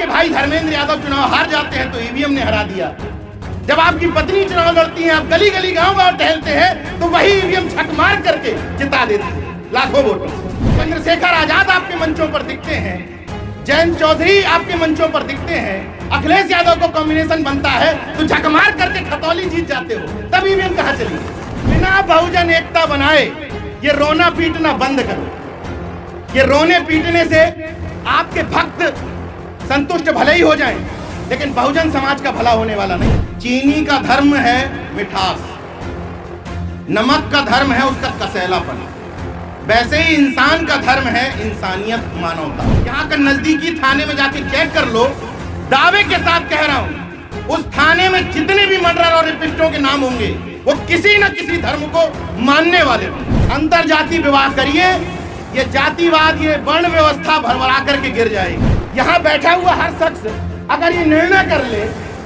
आपके भाई धर्मेंद्र यादव चुनाव हार जाते हैं तो ईवीएम ने हरा दिया। जब आपकी पत्नी चुनाव लड़ती हैं, आप गली गली गांव गांव टहलते हैं तो वही ईवीएम छक मार करके जिता देती है लाखों वोटों। चंद्रशेखर आजाद आपके मंचों पर दिखते हैं, जयंत चौधरी आपके मंचों पर दिखते हैं, अखिलेश यादव को कॉम्बिनेशन बनता है तो झक मार करके खतौली जीत जाते हो, तब ईवीएम कहां चली? बिना बहुजन एकता बनाए ये रोना पीटना बंद करो। ये रोने पीटने से आपके भक्त संतुष्ट भले ही हो जाएं, लेकिन बहुजन समाज का भला होने वाला नहीं। चीनी का धर्म है मिठास, नमक का धर्म है उसका कसैलापन, वैसे ही इंसान का धर्म है इंसानियत, मानवता। यहाँ का नजदीकी थाने में जाके चेक कर लो, दावे के साथ कह रहा हूं, उस थाने में जितने भी मर्डर और रेपिस्टों के नाम होंगे वो किसी न किसी धर्म को मानने वाले होंगे। अंतर जाति विवाह करिए, ये जातिवाद, ये वर्ण व्यवस्था भरभरा करके गिर जाएगी। यहाँ बैठा हुआ हर शख्स अगर ये निर्णय कर ले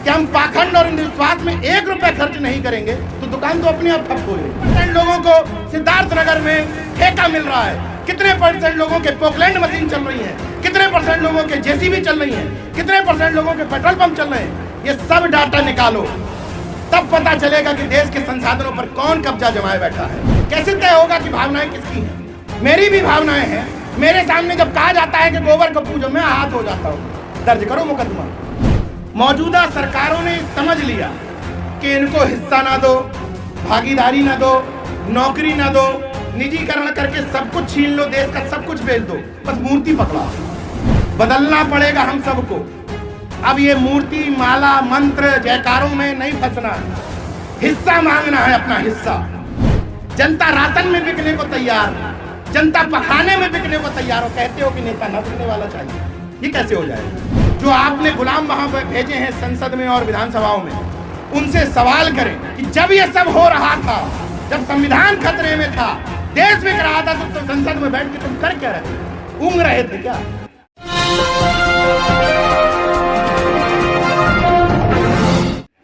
कि हम पाखंड और अंधविश्वास में 1 रुपया खर्च नहीं करेंगे तो दुकान तो अपने आप ठप हो जाएगी। लोगों को सिद्धार्थनगर में ठेका मिल रहा है, कितने % लोगों के पोकलैंड मशीन चल रही है, कितने % लोगों के जेसीबी चल रही है, कितने % लोगों के पेट्रोल पंप चल रहे हैं। ये सब डाटा निकालो, तब पता चलेगा कि देश के संसाधनों पर कौन कब्जा जमाए बैठा है। कैसे तय होगा कि भावनाएं किसकी हैं? मेरी भी भावनाएं हैं। मेरे सामने जब कहा जाता है कि गोबर को पूजो, मैं हाथ हो जाता हूँ, दर्ज करो मुकदमा। मौजूदा सरकारों ने समझ लिया कि इनको हिस्सा ना दो, भागीदारी ना दो, नौकरी ना दो, निजीकरण करके सब कुछ छीन लो, देश का सब कुछ बेच दो, बस मूर्ति पकड़ा। बदलना पड़ेगा हम सबको। अब ये मूर्ति, माला, मंत्र, जयकारों में नहीं फंसना है, हिस्सा मांगना है, अपना हिस्सा। जनता राशन में बिकने को तैयार, जनता पखाने में बिकने को तैयार हो, कहते हो कि नेता न बिकने वाला चाहिए। ये कैसे हो जाएगा? जो आपने गुलाम वहां पर भेजे हैं संसद में और विधानसभाओं में, उनसे सवाल करें कि जब ये सब हो रहा था, जब संविधान खतरे में था, देश बिक रहा था, तो संसद में बैठ के तुम कर क्या रहे? ऊँग रहे थे क्या?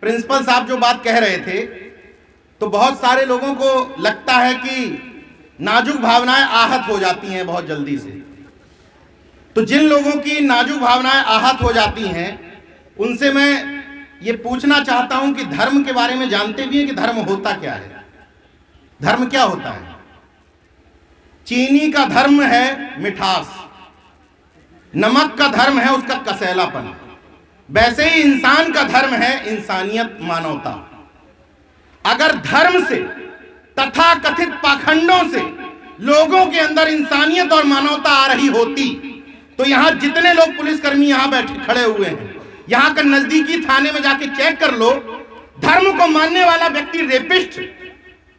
प्रिंसिपल साहब जो बात कह रहे थे, तो बहुत सारे लोगों को लगता है कि नाजुक भावनाएं आहत हो जाती हैं बहुत जल्दी से। तो जिन लोगों की नाजुक भावनाएं आहत हो जाती हैं, उनसे मैं ये पूछना चाहता हूं कि धर्म के बारे में जानते भी हैं कि धर्म होता क्या है? धर्म क्या होता है? चीनी का धर्म है मिठास, नमक का धर्म है उसका कसैलापन, वैसे ही इंसान का धर्म है इंसानियत, मानवता। अगर धर्म से, तथाकथित पाखंडों से लोगों के अंदर इंसानियत और मानवता आ रही होती तो यहां जितने लोग पुलिसकर्मी यहां बैठे खड़े हुए हैं, यहां का नजदीकी थाने में जाके चेक कर लो, धर्म को मानने वाला व्यक्ति रेपिस्ट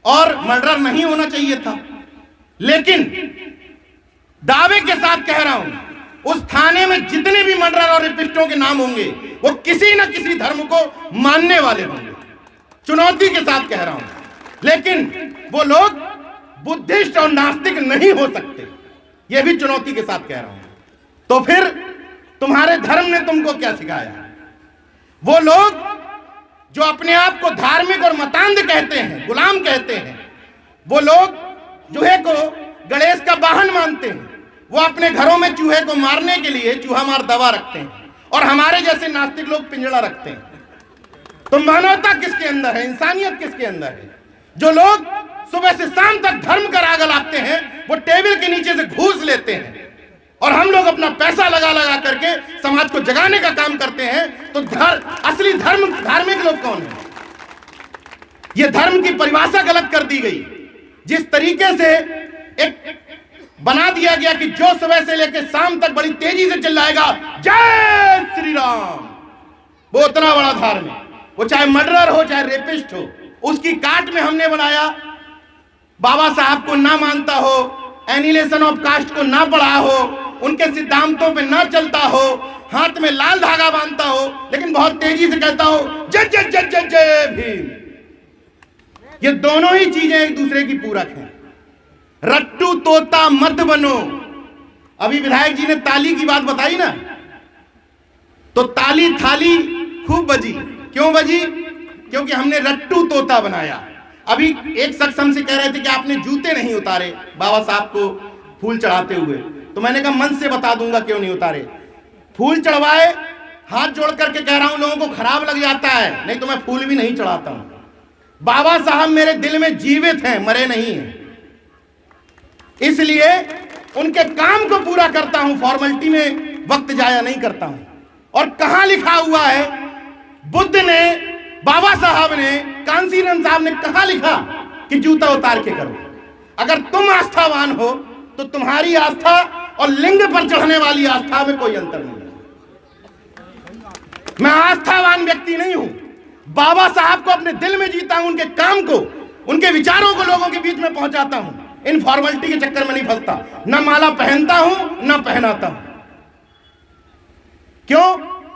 और मर्डर नहीं होना चाहिए था। लेकिन दावे के साथ कह रहा हूं, उस थाने में जितने भी मर्डर और रेपिस्टों के नाम होंगे वो किसी न किसी धर्म को मानने वाले होंगे। चुनौती के साथ कह रहा हूं। लेकिन वो लोग बुद्धिस्ट और नास्तिक नहीं हो सकते, ये भी चुनौती के साथ कह रहा हूं। तो फिर तुम्हारे धर्म ने तुमको क्या सिखाया? वो लोग जो अपने आप को धार्मिक और मतांध कहते हैं, गुलाम कहते हैं, वो लोग चूहे को गणेश का वाहन मानते हैं, वो अपने घरों में चूहे को मारने के लिए चूहा मार दवा रखते हैं, और हमारे जैसे नास्तिक लोग पिंजड़ा रखते हैं। तो मानवता किसके अंदर है? इंसानियत किसके अंदर है? जो लोग सुबह से शाम तक धर्म का राग लाते हैं, वो टेबल के नीचे से घूस लेते हैं, और हम लोग अपना पैसा लगा लगा करके समाज को जगाने का काम करते हैं। तो असली धार्मिक लोग कौन है? ये धर्म की परिभाषा गलत कर दी गई। जिस तरीके से एक बना दिया गया कि जो सुबह से लेकर शाम तक बड़ी तेजी से चिल्लाएगा जय श्री राम, वो उतना बड़ा धार्मिक, वो चाहे मर्डरर हो चाहे रेपिस्ट हो। उसकी काट में हमने बनाया, बाबा साहब को ना मानता हो, एनिलेशन ऑफ कास्ट को ना पढ़ा हो, उनके सिद्धांतों पे ना चलता हो, हाथ में लाल धागा बांधता हो, लेकिन बहुत तेजी से कहता हो जय जय जय जय जय भीम। ये दोनों ही चीजें एक दूसरे की पूरक हैं। रट्टू तोता मत बनो। अभी विधायक जी ने ताली की बात बताई ना, तो ताली थाली खूब बजी। क्यों बजी? क्योंकि हमने रट्टू तोता बनाया। अभी एक शख्स हमसे कह रहे थे कि आपने जूते नहीं उतारे बाबा साहब को फूल चढ़ाते हुए, तो मैंने कहा मन से बता दूंगा क्यों नहीं उतारे। फूल चढ़वाए हाथ जोड़ करके कह रहा हूं, लोगों को खराब लग जाता है, नहीं तो मैं फूल भी नहीं चढ़ाता हूं। बाबा साहब मेरे दिल में जीवित हैं, मरे नहीं हैं, इसलिए उनके काम को पूरा करता हूं, फॉर्मेलिटी में वक्त जाया नहीं करता हूं। और कहां लिखा हुआ है, बुद्ध ने, बाबा साहब ने, कांसीराम साहब ने कहां लिखा कि जूता उतार के करो? अगर तुम आस्थावान हो तो तुम्हारी आस्था और लिंग पर चढ़ने वाली आस्था में कोई अंतर नहीं है। मैं आस्थावान व्यक्ति नहीं हूं, बाबा साहब को अपने दिल में जीता हूं, उनके काम को, उनके विचारों को लोगों के बीच में पहुंचाता हूं, इन फॉर्मेलिटी के चक्कर में नहीं फंसता, न माला पहनता हूं न पहनाता हूं। क्यों?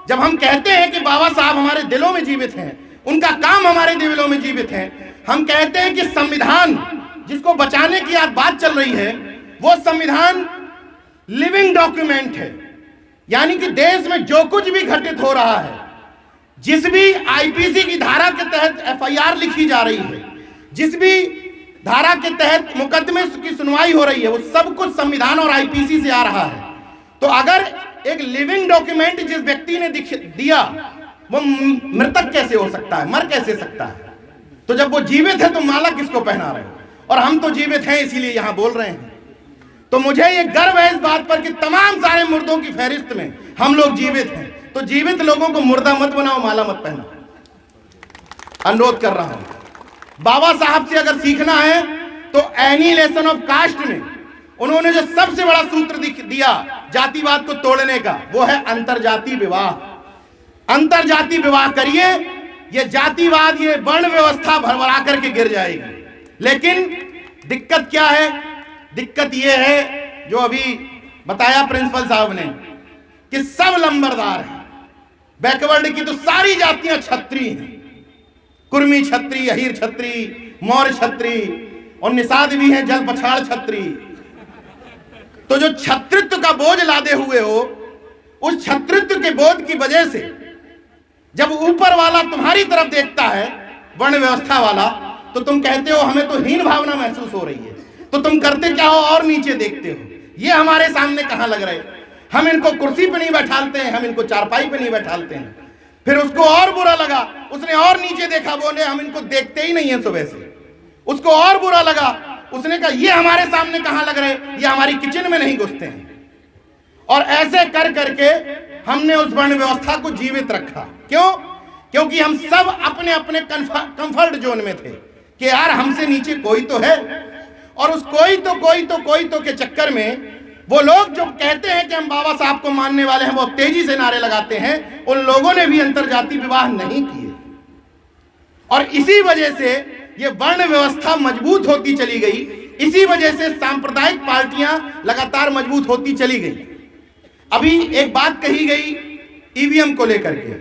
जब हम कहते हैं कि बाबा साहब हमारे दिलों में जीवित हैं, उनका काम हमारे दिलों में जीवित है, हम कहते हैं कि संविधान जिसको बचाने की आज बात चल रही है, वो संविधान लिविंग डॉक्यूमेंट है। यानी कि देश में जो कुछ भी घटित हो रहा है, जिस भी आईपीसी की धारा के तहत एफआईआर लिखी जा रही है, जिस भी धारा के तहत मुकदमे की सुनवाई हो रही है, वो सब कुछ संविधान और आईपीसी से आ रहा है। तो अगर एक लिविंग डॉक्यूमेंट जिस व्यक्ति ने दिया, वो मृतक कैसे हो सकता है, मर कैसे सकता है? तो जब वो जीवित है तो माला किसको पहना रहे हो? और हम तो जीवित हैं, इसीलिए यहां बोल रहे हैं। तो मुझे ये गर्व है इस बात पर कि तमाम सारे मुर्दों की फहरिस्त में हम लोग जीवित हैं। तो जीवित लोगों को मुर्दा मत बनाओ, माला मत पहनाओ। अनुरोध कर रहा हूं, बाबा साहब से अगर सीखना है तो एनिहिलेशन ऑफ कास्ट में उन्होंने जो सबसे बड़ा सूत्र दिया जातिवाद को तोड़ने का, वो है अंतरजातीय विवाह। अंतरजातीय विवाह करिए, ये जातिवाद, ये वर्ण व्यवस्था भरभरा करके गिर जाएगी। लेकिन दिक्कत क्या है? दिक्कत ये है जो अभी बताया प्रिंसिपल साहब ने कि सब लंबरदार हैं। बैकवर्ड की तो सारी जातियां छत्री हैं, कुर्मी छत्री, अहीर छत्री, मौर्य छत्री और निषाद भी हैं, जल पछाड़ छत्री। तो जो छत्रित्व का बोझ लादे हुए हो, उस छत्रित्व के बोझ की वजह से जब ऊपर वाला तुम्हारी तरफ देखता है, वर्ण व्यवस्था वाला, तो तुम कहते हो हमें तो हीन भावना महसूस हो रही है। तो तुम करते क्या हो? और नीचे देखते हो। ये हमारे सामने कहां लग रहे? हम इनको कुर्सी पे नहीं बैठालते हैं, हम इनको चारपाई पे नहीं बैठालते हैं। फिर उसको और बुरा लगा, उसने और नीचे देखा, बोले हम इनको देखते ही नहीं है सुबह से। उसको और बुरा लगा, उसने कहा ये हमारे सामने कहां लग रहे, ये हमारी किचन में नहीं घुसते हैं। और ऐसे कर करके हमने उस वर्ण व्यवस्था को जीवित रखा। क्यों? क्योंकि हम सब अपने अपने कंफर्ट जोन में थे कि यार हमसे नीचे कोई तो है। और उस कोई तो के चक्कर में वो लोग जो कहते हैं कि हम बाबा साहब को मानने वाले हैं, वो तेजी से नारे लगाते हैं। उन लोगों ने भी अंतरजातीय विवाह नहीं किए और इसी वजह से ये वर्ण व्यवस्था मजबूत होती चली गई। इसी वजह से सांप्रदायिक पार्टियां लगातार मजबूत होती चली गई। अभी एक बात कही गई ईवीएम को लेकर के,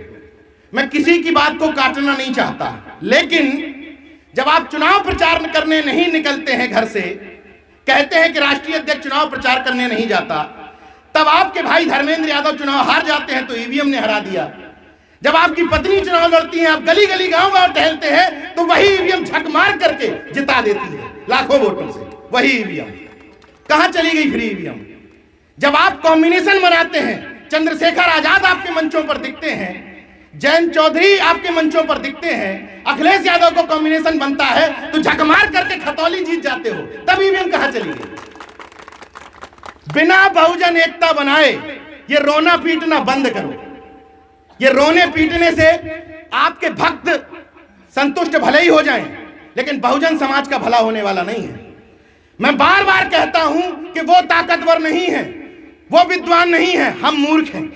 मैं किसी की बात को काटना नहीं चाहता, लेकिन जब आप चुनाव प्रचार करने नहीं निकलते हैं घर से, कहते हैं कि राष्ट्रीय अध्यक्ष चुनाव प्रचार करने नहीं जाता, तब आपके भाई धर्मेंद्र यादव चुनाव हार जाते हैं तो ईवीएम ने हरा दिया। जब आपकी पत्नी चुनाव लड़ती है, आप गली गली गांव गांव टहलते हैं, तो वही ईवीएम झक मार करके जिता देती है लाखों वोटों से। वही ईवीएम कहां चली गई? फिर ईवीएम। जब आप कॉम्बिनेशन बनाते हैं, चंद्रशेखर आजाद आपके मंचों पर दिखते हैं, जयंत चौधरी आपके मंचों पर दिखते हैं, अखिलेश यादव को कॉम्बिनेशन बनता है, तो झकमार करके खतौली जीत जाते हो, तब ईवीएम कहां चली गई? बिना बहुजन एकता बनाए ये रोना पीटना बंद करो। ये रोने पीटने से आपके भक्त संतुष्ट भले ही हो जाएं, लेकिन बहुजन समाज का भला होने वाला नहीं है। मैं बार बार कहता हूं कि वो ताकतवर नहीं है, वो विद्वान नहीं है, हम मूर्ख हैं।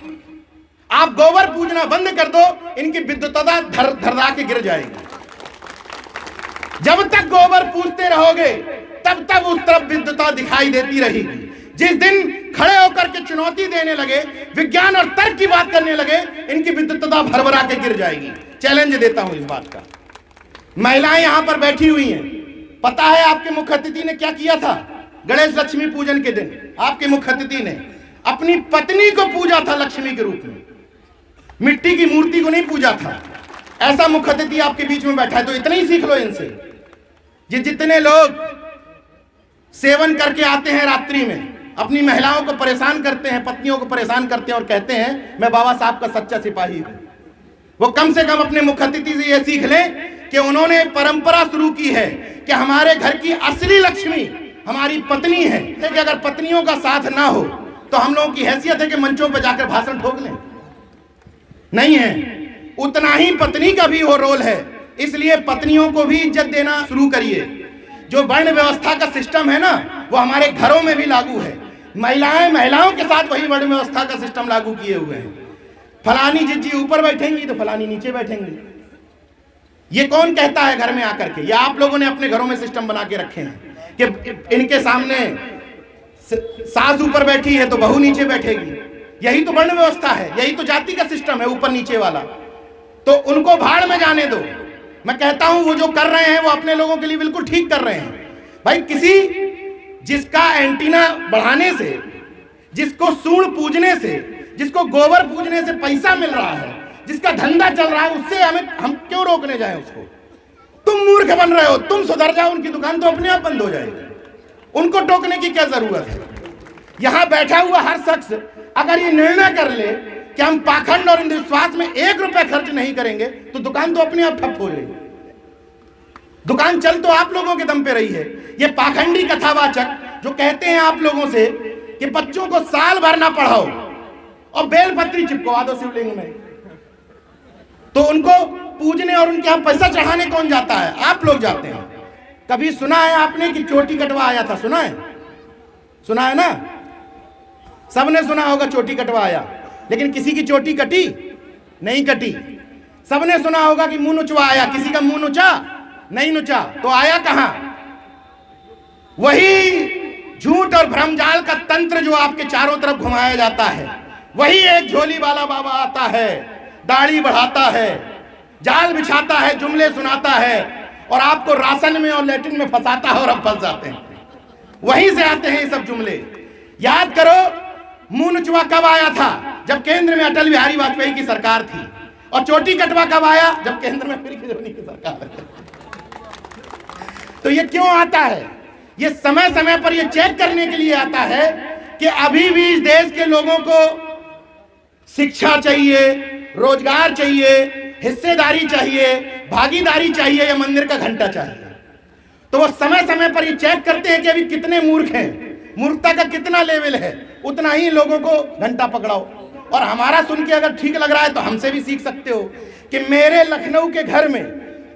आप गोबर पूजना बंद कर दो, इनकी विद्वता धरधा के गिर जाएगी। जब तक गोबर पूजते रहोगे तब तक उस तरफ विद्वता दिखाई देती रहेगी। जिस दिन खड़े होकर के चुनौती देने लगे, विज्ञान और तर्क की बात करने लगे, इनकी विद्वता भरभरा के गिर जाएगी। चैलेंज देता हूं इस बात का। महिलाएं यहां पर बैठी हुई हैं, पता है आपके मुख्य अतिथि ने क्या किया था? गणेश लक्ष्मी पूजन के दिन आपके मुख्य अतिथि ने अपनी पत्नी को पूजा था लक्ष्मी के रूप में, मिट्टी की मूर्ति को नहीं पूजा था। ऐसा मुख्य अतिथि आपके बीच में बैठा है, तो इतना ही सीख लो इनसे। ये जितने लोग सेवन करके आते हैं रात्रि में, अपनी महिलाओं को परेशान करते हैं, पत्नियों को परेशान करते हैं और कहते हैं मैं बाबा साहब का सच्चा सिपाही हूं। वो कम से कम अपने मुख्य अतिथि से ये सीख लें कि उन्होंने परंपरा शुरू की है कि हमारे घर की असली लक्ष्मी हमारी पत्नी है, कि अगर पत्नियों का साथ ना हो तो हम लोगों की हैसियत है कि मंचों पर जाकर भाषण ठोक लें, नहीं है। उतना ही पत्नी का भी वो रोल है, इसलिए पत्नियों को भी इज्जत देना शुरू करिए। जो वर्ण व्यवस्था का सिस्टम है ना, वो हमारे घरों में भी लागू है। महिलाओं के साथ वही वर्ण व्यवस्था का सिस्टम लागू किए हुए हैं। फलानी जिज्जी ऊपर बैठेंगी तो फलानी नीचे बैठेंगी। ये कौन कहता है घर में आकर के? या आप लोगों ने अपने घरों में सिस्टम बना के रखे हैं कि इनके सामने सास ऊपर बैठी है तो बहू नीचे बैठेगी। यही तो वर्ण व्यवस्था है, यही तो जाति का सिस्टम है, ऊपर नीचे वाला। तो उनको भाड़ में जाने दो। मैं कहता हूं वो जो कर रहे हैं वो अपने लोगों के लिए बिल्कुल ठीक कर रहे हैं। भाई जिसका एंटीना बढ़ाने से, जिसको सूंड पूजने से, जिसको गोबर पूजने से पैसा मिल रहा है, जिसका धंधा चल रहा है, उससे हम क्यों रोकने जाएं उसको? तुम मूर्ख बन रहे हो, तुम सुधर जाओ, उनकी दुकान तो अपने आप बंद हो जाएगी। उनको टोकने की क्या जरूरत है? यहां बैठा हुआ हर शख्स अगर ये निर्णय कर ले कि हम पाखंड और अंधविश्वास में 1 रुपया खर्च नहीं करेंगे तो दुकान तो अपने आप ठप हो जाएगी। दुकान चल तो आप लोगों के दम पे रही है। ये पाखंडी कथावाचक जो कहते हैं आप लोगों से कि बच्चों को साल भर ना पढ़ाओ और बेलपत्री चिपकवा दो शिवलिंग में, तो उनको पूजने और उनके यहां पैसा चढ़ाने कौन जाता है? आप लोग जाते हैं। कभी सुना है आपने कि चोटी कटवा आया था? सुना है? सुना है ना? सबने सुना होगा चोटी कटवा आया, लेकिन किसी की चोटी कटी नहीं कटी। सबने सुना होगा कि मुंह नुचवा आया, किसी का मुंह नुचा नहीं नुचा। तो आया कहां? वही झूठ और भ्रमजाल का तंत्र जो आपके चारों तरफ घुमाया जाता है। वही एक झोली वाला बाबा आता है, दाढ़ी बढ़ाता है, जाल बिछाता है, जुमले सुनाता है और आपको राशन में और लैट्रिन में फंसाता है और अब फंस जाते हैं। वहीं से आते हैं ये सब जुमले। याद करो मुंह नुचवा कब आया था? जब केंद्र में अटल बिहारी वाजपेयी की सरकार थी। और चोटी कटवा कब आया? जब केंद्र में फिर की सरकार है। तो ये क्यों आता है? ये समय समय पर ये चेक करने के लिए आता है कि अभी भी इस देश के लोगों को शिक्षा चाहिए, रोजगार चाहिए, हिस्सेदारी चाहिए, भागीदारी चाहिए या मंदिर का घंटा चाहिए। तो वो समय समय पर ये चेक करते हैं कि अभी कितने मूर्ख हैं, मूर्खता का कितना लेवल है, उतना ही लोगों को घंटा पकड़ाओ। और हमारा सुन के अगर ठीक लग रहा है तो हमसे भी सीख सकते हो कि मेरे लखनऊ के घर में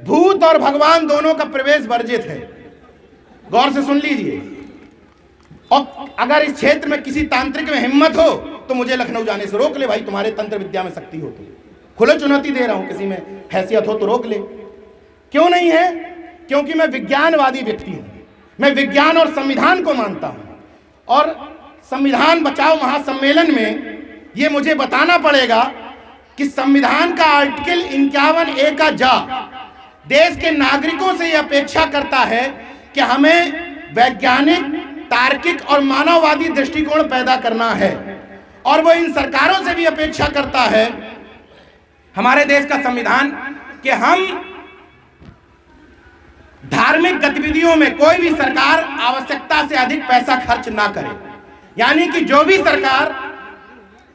भूत और भगवान दोनों का प्रवेश वर्जित है। गौर से सुन लीजिए। और अगर इस क्षेत्र में किसी तांत्रिक में हिम्मत हो तो मुझे लखनऊ जाने से रोक ले। भाई तुम्हारे तंत्र विद्या में शक्ति हो तो खुले चुनौती दे रहा हूं, किसी में हैसियत हो तो रोक ले। क्यों नहीं है? क्योंकि मैं विज्ञानवादी व्यक्ति हूं। मैं विज्ञान और संविधान को मानता हूं और संविधान बचाओ महासम्मेलन में ये मुझे बताना पड़ेगा कि संविधान का आर्टिकल 51A का जा देश के नागरिकों से यह अपेक्षा करता है कि हमें वैज्ञानिक, तार्किक और मानववादी दृष्टिकोण पैदा करना है। और वो इन सरकारों से भी अपेक्षा करता है, हमारे देश का संविधान, कि हम धार्मिक गतिविधियों में कोई भी सरकार आवश्यकता से अधिक पैसा खर्च ना करे। यानी कि जो भी सरकार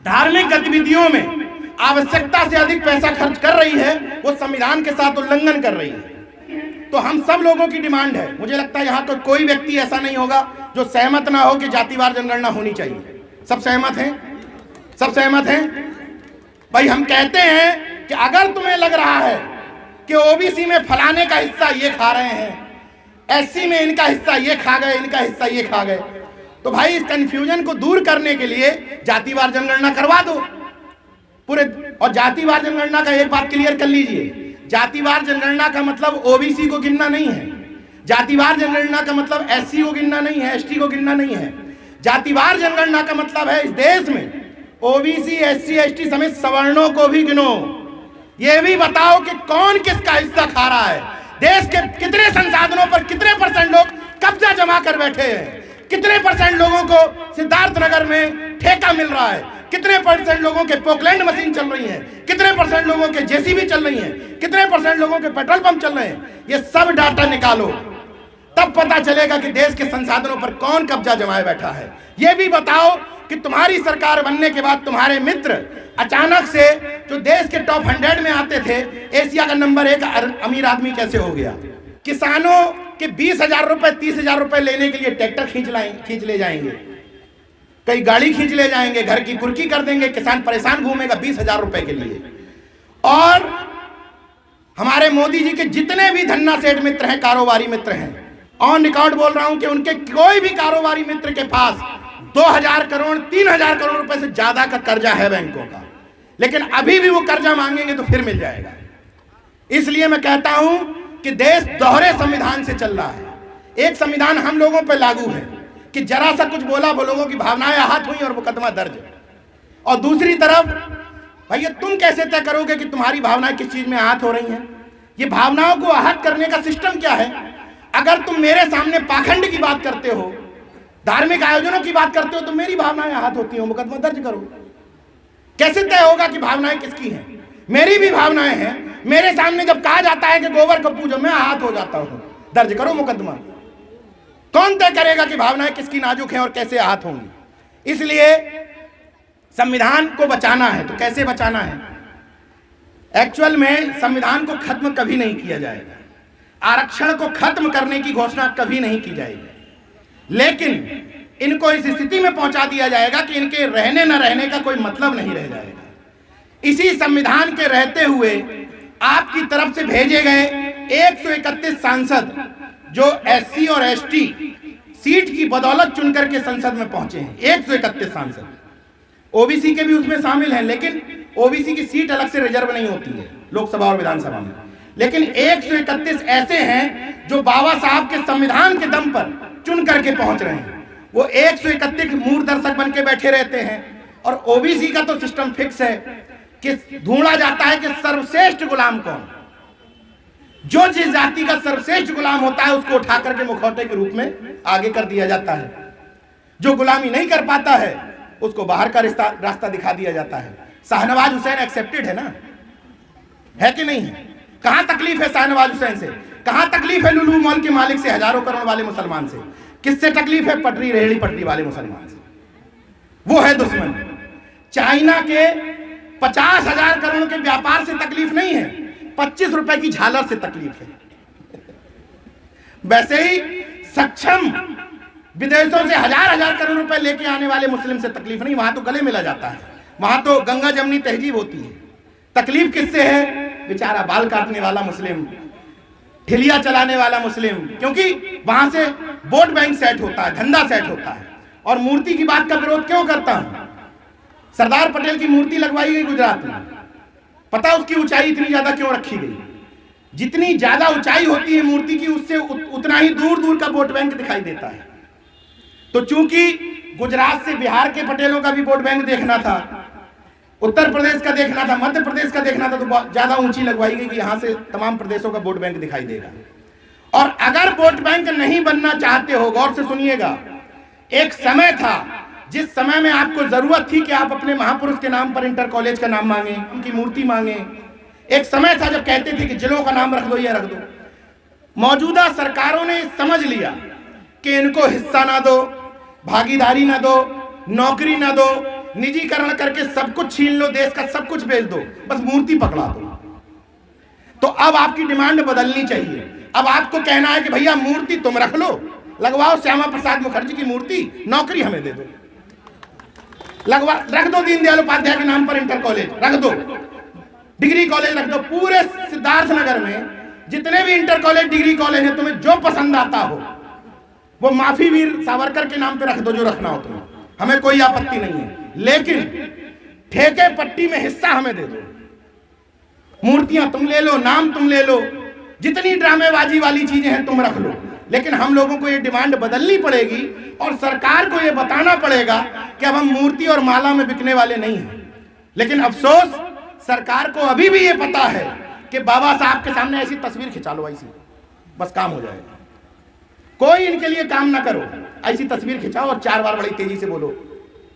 धार्मिक गतिविधियों में आवश्यकता से अधिक पैसा खर्च कर रही है वो संविधान के साथ उल्लंघन कर रही है। तो हम सब लोगों की डिमांड है, मुझे लगता है यहाँ तो कोई व्यक्ति ऐसा नहीं होगा जो सहमत ना हो कि जातिवार जनगणना होनी चाहिए। सब सहमत हैं? सब सहमत हैं? भाई हम कहते हैं कि अगर तुम्हें लग रहा है कि ओबीसी में फलाने का हिस्सा ये खा रहे हैं, एससी में इनका हिस्सा ये खा गए, इनका हिस्सा ये खा गए, तो भाई इस कंफ्यूजन को दूर करने के लिए जातिवार जनगणना करवा दो पूरे। और जातिवार जनगणना का एक बात क्लियर कर लीजिए, जातिवार जनगणना का मतलब ओबीसी को गिनना नहीं है। जातिवार जनगणना का मतलब एससी को गिनना नहीं है, एसटी को गिनना नहीं है। जातिवार जनगणना का मतलब है इस देश में ओबीसी, एससी, एसटी समेत सवर्णों को भी गिनो। ये भी बताओ कि कौन किसका हिस्सा खा रहा है। देश के कितने संसाधनों पर कितने % लोग कब्जा जमा कर बैठे हैं, कितने % लोगों को सिद्धार्थनगर में ठेका मिल रहा है, कितने % लोगों के पोकलैंड मशीन चल रही है, कितने % लोगों के जेसीबी चल रही है, कितने % लोगों के पेट्रोल पंप चल रहे हैं। ये सब डाटा निकालो, तब पता चलेगा कि देश के संसाधनों पर कौन कब्जा जमाए बैठा है। ये भी बताओ कि तुम्हारी सरकार बनने के बाद तुम्हारे मित्र अचानक से जो देश के टॉप 100 में आते थे, एशिया का नंबर 1 अमीर आदमी कैसे हो गया? किसानों के 20,000 रुपए 30,000 रुपए लेने के लिए ट्रैक्टर खींच ले जाएंगे, कई गाड़ी खींच ले जाएंगे, घर की कुर्की कर देंगे, किसान परेशान घूमेगा 20,000 रुपए के लिए। और हमारे मोदी जी के जितने भी धन्ना सेठ मित्र हैं, कारोबारी मित्र हैं, ऑन रिकॉर्ड बोल रहा हूं कि उनके कोई भी कारोबारी मित्र के पास 2,000 करोड़ 3,000 करोड़ रुपए से ज्यादा का कर्जा है बैंकों का, लेकिन अभी भी वो कर्जा मांगेंगे तो फिर मिल जाएगा। इसलिए मैं कहता हूं कि देश दोहरे संविधान से चल रहा है। एक संविधान हम लोगों पर लागू है कि जरा सा कुछ बोला वो लोगों की भावनाएं आहत हुई और मुकदमा दर्ज, और दूसरी तरफ भैया तुम कैसे तय करोगे कि तुम्हारी भावनाएं किस चीज में आहत हो रही हैं? ये भावनाओं को आहत करने का सिस्टम क्या है? अगर तुम मेरे सामने पाखंड की बात करते हो, धार्मिक आयोजनों की बात करते हो, तो मेरी भावनाएं आहत होती हो, मुकदमा दर्ज करो। कैसे तय होगा कि भावनाएं किसकी हैं? मेरी भी भावनाएं हैं। मेरे सामने जब कहा जाता है कि गोबर को पूजो, मैं आहत हो जाता हूं, दर्ज करो मुकदमा। कौन तय करेगा कि भावनाएं किसकी नाजुक हैं और कैसे आहत होंगी? इसलिए संविधान को बचाना है तो कैसे बचाना है? एक्चुअल में संविधान को खत्म कभी नहीं किया जाएगा, आरक्षण को खत्म करने की घोषणा कभी नहीं की जाएगी, लेकिन इनको इस स्थिति में पहुंचा दिया जाएगा कि इनके रहने न रहने का कोई मतलब नहीं रह जाएगा। इसी संविधान के रहते हुए आपकी तरफ से भेजे गए 131 सांसद जो एससी और एसटी सीट की बदौलत चुनकर के संसद में पहुंचे हैं, 131 सांसद, ओबीसी के भी उसमें शामिल हैं, लेकिन ओबीसी की सीट अलग से रिजर्व नहीं होती है लोकसभा और विधानसभा में, लेकिन 131 ऐसे हैं जो बाबा साहब के संविधान के दम पर चुन करके पहुंच रहे हैं। वो 131 मूर्ख दर्शक बन के बैठे रहते हैं, और ओबीसी का तो सिस्टम फिक्स है कि ढूंढा जाता है कि सर्वश्रेष्ठ गुलाम कौन, जो जिस जाति का सर्वश्रेष्ठ गुलाम होता है उसको उठा करके मुखौटे के रूप में आगे कर दिया जाता है, जो गुलामी नहीं कर पाता है उसको बाहर का रास्ता दिखा दिया जाता है। शाहनवाज हुसैन एक्सेप्टेड है ना, है कि नहीं है? कहां तकलीफ है शाहनवाज हुसैन से? कहां तकलीफ है लुलु मॉल के मालिक से, हजारों करोड़ वाले मुसलमान से? किससे तकलीफ है? पटरी रेहड़ी पटरी वाले मुसलमान से। वो है दुश्मन। चाइना के 50,000 करोड़ के व्यापार से तकलीफ नहीं है, 25 रुपए की झालर से तकलीफ है। वैसे ही सक्षम विदेशों से हजार करोड़ रुपए लेके आने वाले मुस्लिम से तकलीफ नहीं, वहां तो गले मिला जाता है, वहां तो गंगा जमनी तहजीब होती है। तकलीफ किससे है? बेचारा बाल काटने वाला मुस्लिम, ठिलिया चलाने वाला मुस्लिम, क्योंकि वहां से वोट बैंक सेट होता है, धंधा सेट होता है। और मूर्ति की बात का विरोध क्यों करता हूं? सरदार पटेल की मूर्ति लगवाई गई गुजरात में, पता उसकी ऊंचाई इतनी ज्यादा क्यों रखी गई? जितनी ज्यादा ऊंचाई होती है मूर्ति की, उससे उतना ही दूर दूर का वोट बैंक दिखाई देता है। तो चूंकि गुजरात से बिहार के पटेलों का भी वोट बैंक देखना था, उत्तर प्रदेश का देखना था, मध्य प्रदेश का देखना था, तो ज्यादा ऊंची लगवाई गई कि यहां से तमाम प्रदेशों का वोट बैंक दिखाई देगा। और अगर वोट बैंक नहीं बनना चाहते हो, गौर से सुनिएगा, एक समय था जिस समय में आपको जरूरत थी कि आप अपने महापुरुष के नाम पर इंटर कॉलेज का नाम मांगे, उनकी मूर्ति मांगे। एक समय था जब कहते थे कि जिलों का नाम रख दो या रख दो। मौजूदा सरकारों ने समझ लिया कि इनको हिस्सा ना दो, भागीदारी ना दो, नौकरी ना दो, निजीकरण करके सब कुछ छीन लो, देश का सब कुछ बेच दो, बस मूर्ति पकड़ा दो। तो अब आपकी डिमांड बदलनी चाहिए। अब आपको कहना है कि भैया मूर्ति तुम रख लो, लगवाओ श्यामा प्रसाद मुखर्जी की मूर्ति, नौकरी हमें दे दो, लगवा रख दो दीनदयाल उपाध्याय के नाम पर इंटर कॉलेज रख दो, डिग्री कॉलेज रख दो। पूरे सिद्धार्थनगर में जितने भी इंटर कॉलेज डिग्री कॉलेज है, तुम्हें जो पसंद आता हो वो माफी वीर सावरकर के नाम पे रख दो, जो रखना हो तुम्हें, हमें कोई आपत्ति नहीं है, लेकिन ठेके पट्टी में हिस्सा हमें दे दो। मूर्तियां तुम ले लो, नाम तुम ले लो, जितनी ड्रामेबाजी वाली चीजें हैं तुम रख लो, लेकिन हम लोगों को ये डिमांड बदलनी पड़ेगी और सरकार को ये बताना पड़ेगा कि अब हम मूर्ति और माला में बिकने वाले नहीं हैं। लेकिन अफसोस सरकार को अभी भी ये पता है कि बाबा साहब के सामने ऐसी तस्वीर खिंचा लो, ऐसी बस काम हो जाएगा। कोई इनके लिए काम ना करो, ऐसी तस्वीर खिंचाओ और 4 बार बड़ी तेजी से बोलो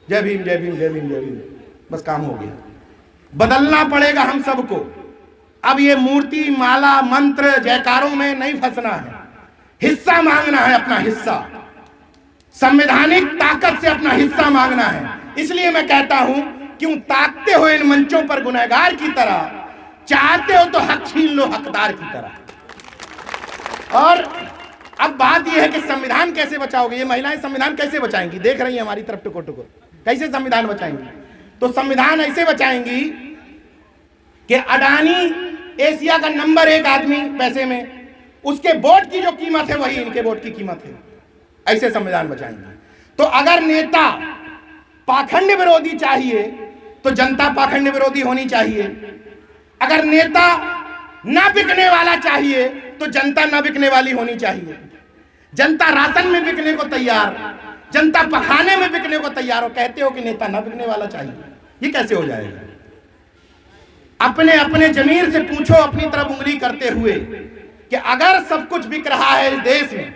जय भीम जय भीम जय भीम जय भीम, बस काम हो गया। बदलना पड़ेगा हम सबको। अब ये मूर्ति माला मंत्र जयकारों में नहीं फंसना है। हिस्सा मांगना है, अपना हिस्सा, संवैधानिक ताकत से अपना हिस्सा मांगना है। इसलिए मैं कहता हूं, क्यों ताकते हो इन मंचों पर गुनहगार की तरह, चाहते हो तो हक छीन लो हकदार की तरह। और अब बात यह है कि संविधान कैसे बचाओगे? ये महिलाएं संविधान कैसे बचाएंगी? देख रही हैं हमारी तरफ टुकुर टुकुर, कैसे संविधान बचाएंगी? तो संविधान ऐसे बचाएंगी कि अडानी एशिया का नंबर 1 आदमी पैसे में, उसके वोट की जो कीमत है वही इनके वोट की कीमत है। ऐसे संविधान बचाएंगे। तो अगर नेता पाखंड विरोधी चाहिए तो जनता पाखंड विरोधी होनी चाहिए। अगर नेता ना बिकने वाला चाहिए तो जनता ना बिकने वाली होनी चाहिए। जनता राशन में बिकने को तैयार, जनता पखाने में बिकने को तैयार हो, कहते हो कि नेता ना बिकने वाला चाहिए। ये कैसे हो जाएगा? अपने अपने जमीर से पूछो, अपनी तरफ उंगली करते हुए, कि अगर सब कुछ बिक रहा है इस देश में,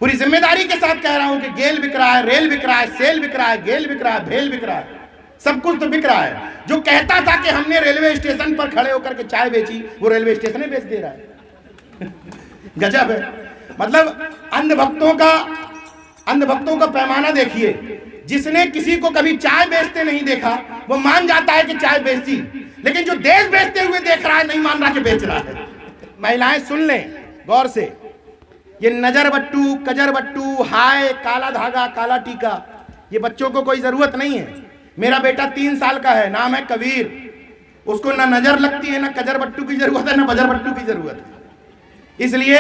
पूरी जिम्मेदारी के साथ कह रहा हूं कि गेल बिक रहा है, रेल बिक रहा है, सेल बिक रहा है, गेल बिक रहा है, भेल बिक रहा है, सब कुछ तो बिक रहा है। जो कहता था कि हमने रेलवे स्टेशन पर खड़े होकर के चाय बेची, वो रेलवे स्टेशन में बेच दे रहा है। गजब है। मतलब अंधभक्तों का पैमाना देखिए। जिसने किसी को कभी चाय बेचते नहीं देखा वो मान जाता है कि चाय बेची, लेकिन जो देश बेचते हुए देख रहा है नहीं मान रहा कि बेच रहा है। महिलाएं सुन लें गौर से, ये नजर बट्टू, कजर बट्टू, हाय, काला धागा, काला टीका, ये बच्चों को कोई जरूरत नहीं है। मेरा बेटा 3 साल का है, नाम है कबीर, उसको ना नजर लगती है, ना कजर बट्टू की जरूरत है, ना बजर बट्टू की जरूरत है। इसलिए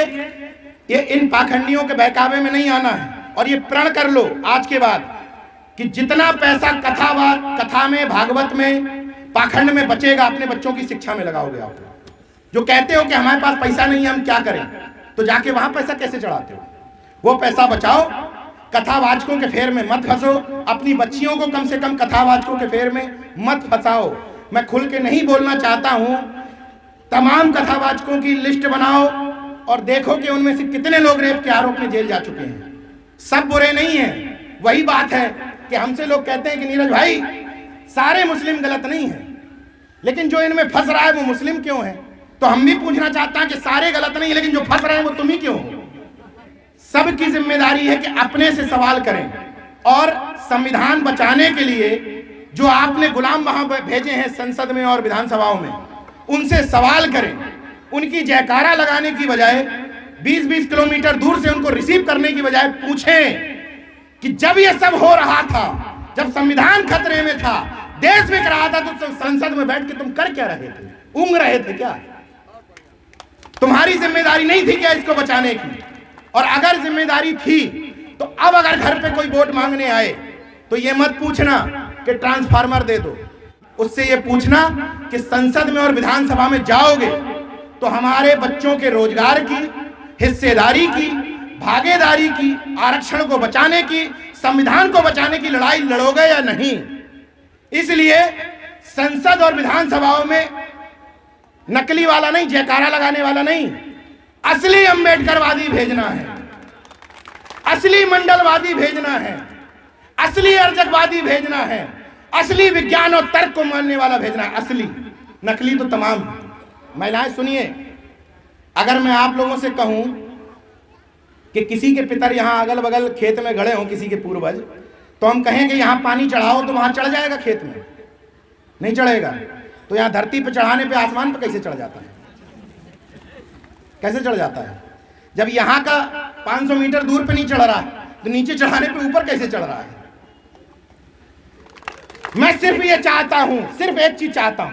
ये इन पाखंडियों के बहकावे में नहीं आना है। और ये प्रण कर लो आज के बाद कि जितना पैसा कथा में, भागवत में, पाखंड में बचेगा, अपने बच्चों की शिक्षा में लगाओगे आप। जो कहते हो कि हमारे पास पैसा नहीं है, हम क्या करें, तो जाके वहां पैसा कैसे चढ़ाते हो? वो पैसा बचाओ, कथावाचकों के फेर में मत फंसो, अपनी बच्चियों को कम से कम कथावाचकों के फेर में मत फंसाओ। मैं खुल के नहीं बोलना चाहता हूं, तमाम कथावाचकों की लिस्ट बनाओ और देखो कि उनमें से कितने लोग रेप के आरोप में जेल जा चुके हैं। सब बुरे नहीं हैं। वही बात है कि हमसे लोग कहते हैं कि नीरज भाई सारे मुस्लिम गलत नहीं हैं, लेकिन जो इनमें फंस रहा है वो मुस्लिम क्यों है? तो हम भी पूछना चाहते हैं कि सारे गलत नहीं, लेकिन जो फंस रहे हैं वो तुम ही क्यों हो? सबकी जिम्मेदारी है कि अपने से सवाल करें और संविधान बचाने के लिए जो आपने गुलाम वहां भेजे हैं संसद में और विधानसभाओं में, उनसे सवाल करें। उनकी जयकारा लगाने की बजाय 20-20 किलोमीटर दूर से उनको रिसीव करने की बजाय पूछें कि जब ये सब हो रहा था, जब संविधान खतरे में था, देश बिक रहा था, तो संसद में बैठ के तुम कर क्या रहे थे? ऊँग रहे थे क्या? तुम्हारी जिम्मेदारी नहीं थी क्या इसको बचाने की? और अगर जिम्मेदारी थी तो अब अगर घर पे कोई वोट मांगने आए तो ये मत पूछना कि ट्रांसफार्मर दे दो, उससे ये पूछना कि संसद में और विधानसभा में जाओगे तो हमारे बच्चों के रोजगार की, हिस्सेदारी की, भागीदारी की, आरक्षण को बचाने की, संविधान को बचाने की लड़ाई लड़ोगे या नहीं। इसलिए संसद और विधानसभाओं में नकली वाला नहीं, जयकारा लगाने वाला नहीं, असली अंबेडकरवादी भेजना है, असली मंडलवादी भेजना है, असली अर्जकवादी भेजना है, असली विज्ञान और तर्क को मानने वाला भेजना है। असली, नकली तो तमाम। महिलाएं सुनिए, अगर मैं आप लोगों से कहूं कि किसी के पितर यहां अगल बगल खेत में गड़े हों, किसी के पूर्वज, तो हम कहें कि यहां पानी चढ़ाओ तो वहां चढ़ जाएगा खेत में? नहीं चढ़ेगा। तो यहां धरती पर चढ़ाने पे आसमान पर कैसे चढ़ जाता है? कैसे चढ़ जाता है? जब यहां का 500 मीटर दूर पे नहीं चढ़ रहा तो नीचे चढ़ाने पे ऊपर कैसे चढ़ रहा है? मैं सिर्फ ये चाहता हूं, सिर्फ एक चीज चाहता हूं,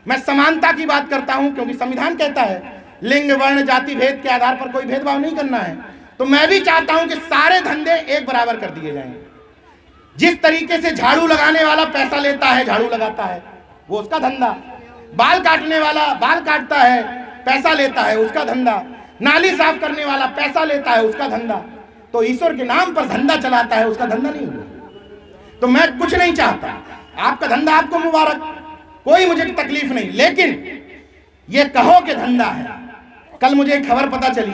मैं समानता की बात करता हूं, क्योंकि संविधान कहता है लिंग, वर्ण, जाति भेद के आधार पर कोई भेदभाव नहीं करना है। तो मैं भी चाहता हूं कि सारे धंधे एक बराबर कर दिए जाएं। जिस तरीके से झाड़ू लगाने वाला पैसा लेता है, झाड़ू लगाता है, वो उसका धंधा। बाल काटने वाला बाल काटता है, पैसा लेता है, उसका धंधा। नाली साफ करने वाला पैसा लेता है, उसका धंधा। तो ईश्वर के नाम पर धंधा चलाता है, उसका धंधा नहीं हुआ। तो मैं कुछ नहीं चाहता, आपका धंधा आपको मुबारक, कोई मुझे तकलीफ नहीं, लेकिन ये कहो कि धंधा है। कल मुझे एक खबर पता चली,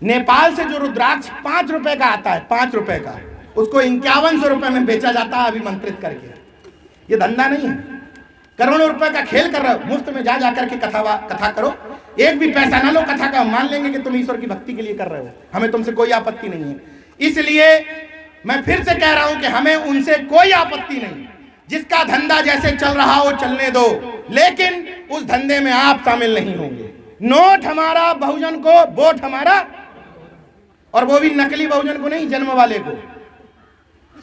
नेपाल से जो रुद्राक्ष 5 रुपए का आता है, 5 रुपए का, उसको 5100 रुपए में बेचा जाता है अभिमंत्रित करके। ये धंधा नहीं है। करोड़ों रुपए का खेल कर रहे हो, मुफ्त में जा करके कथा करो। एक भी पैसा ना लो कथा का, मान लेंगे कि तुम ईश्वर की भक्ति के लिए कर रहे हो, हमें तुमसे कोई आपत्ति नहीं है। इसलिए मैं फिर से कह रहा हूं कि हमें उनसे कोई आपत्ति नहीं, जिसका धंधा जैसे चल रहा हो चलने दो, लेकिन उस धंधे में आप शामिल नहीं होंगे। नोट हमारा, बहुजन को वोट हमारा, और वो भी नकली बहुजन को नहीं, जन्म वाले को,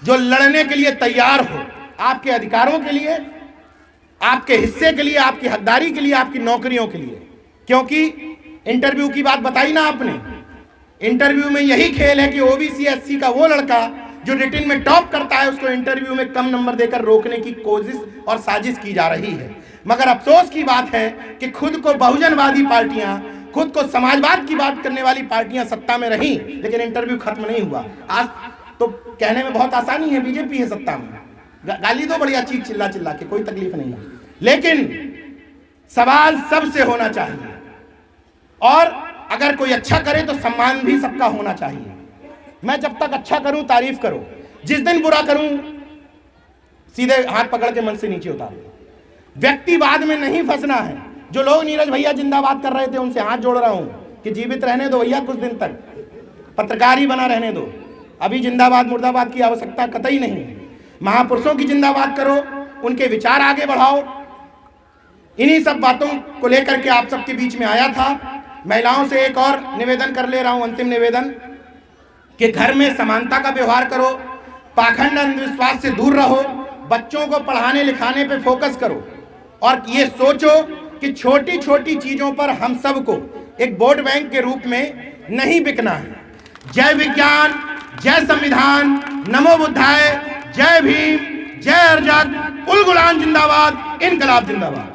जो लड़ने के लिए तैयार हो आपके अधिकारों के लिए, आपके हिस्से के लिए, आपकी हकदारी के लिए, आपकी नौकरियों के लिए। क्योंकि इंटरव्यू की बात बताई ना आपने, इंटरव्यू में यही खेल है कि ओबीसी एससी का वो लड़का जो रिटन में टॉप करता है, उसको इंटरव्यू में कम नंबर देकर रोकने की कोशिश और साजिश की जा रही है। मगर अफसोस की बात है कि खुद को बहुजनवादी पार्टियां, खुद को समाजवाद की बात करने वाली पार्टियां सत्ता में रहीं, लेकिन इंटरव्यू खत्म नहीं हुआ। आज तो कहने में बहुत आसानी है, बीजेपी है सत्ता में, गाली दो बढ़िया चीज चिल्ला चिल्ला के, कोई तकलीफ नहीं है, लेकिन सवाल सबसे होना चाहिए। और अगर कोई अच्छा करे तो सम्मान भी सबका होना चाहिए। मैं जब तक अच्छा करूं तारीफ करो, जिस दिन बुरा करूं सीधे हाथ पकड़ के मन से नीचे उतार दो। व्यक्तिवाद में नहीं फंसना है। जो लोग नीरज भैया जिंदाबाद कर रहे थे उनसे हाथ जोड़ रहा हूं कि जीवित रहने दो भैया, कुछ दिन तक पत्रकार ही बना रहने दो, अभी जिंदाबाद मुर्दाबाद की आवश्यकता कतई नहीं है। महापुरुषों की जिंदाबाद करो, उनके विचार आगे बढ़ाओ। इन्हीं सब बातों को लेकर के आप सबके बीच में आया था। महिलाओं से एक और निवेदन कर ले रहा हूं, अंतिम निवेदन, कि घर में समानता का व्यवहार करो, पाखंड अंधविश्वास से दूर रहो, बच्चों को पढ़ाने लिखाने पे फोकस करो, और ये सोचो कि छोटी छोटी चीजों पर हम सबको एक वोट बैंक के रूप में नहीं बिकना है। जय विज्ञान, जय संविधान, नमो बुद्धाय, जय भीम, जय अर्जक, उल गुलाम जिंदाबाद, इनकलाब जिंदाबाद।